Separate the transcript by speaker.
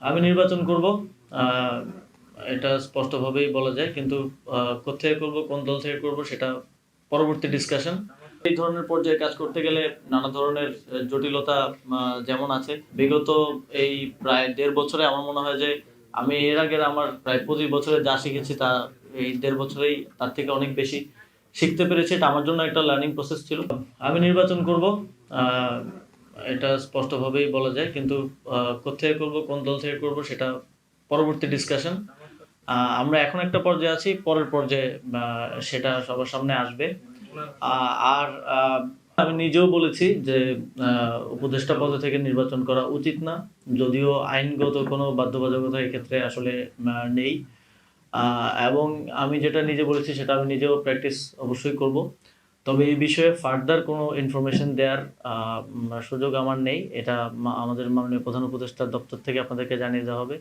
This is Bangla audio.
Speaker 1: আমি নির্বাচন করব, আহ, এটা স্পষ্টভাবেই বলা যায়, কিন্তু কোথায় করব, কোন দল থেকে করব, সেটা পরবর্তী ডিসকাশন। এই ধরনের পর্যায়ে কাজ করতে গেলে নানা ধরনের জটিলতা যেমন আছে। বিগত এই প্রায় 1.5 বছরে আমার মনে হয় যে আমি এর আগের আমার প্রায় 25 বছরে যা শিখেছি তা এই 1.5 বছরেই তার থেকে অনেক বেশি শিখতে পেরেছি। এটা আমার জন্য একটা লার্নিং প্রসেস ছিল। আমি নির্বাচন করব, আহ, এটা স্পষ্টভাবেই বলা যায়, কিন্তু কোথায় করব, কোন দল থেকে করব, সেটা পরবর্তী ডিসকাশন। আমরা এখন একটা পর্যায়ে আছি, পরের পর্যায়ে সেটা সবার সামনে আসবে। আর আমি নিজেও বলেছি যে উপদেষ্টা পদ থেকে নির্বাচন করা উচিত না, যদিও আইনগত কোনো বাধ্যবাধকতা এক্ষেত্রে আসলে নেই। এবং আমি যেটা নিজে বলেছি সেটা আমি নিজেও প্র্যাকটিস অবশ্যই করব। তবে এই বিষয়ে ফার্দার কোনো ইনফরমেশন দেওয়ার সুযোগ আমার নেই। এটা আমাদের মাননীয় প্রধান উপদেষ্টার দপ্তর থেকে আপনাদেরকে জানিয়ে দেওয়া হবে।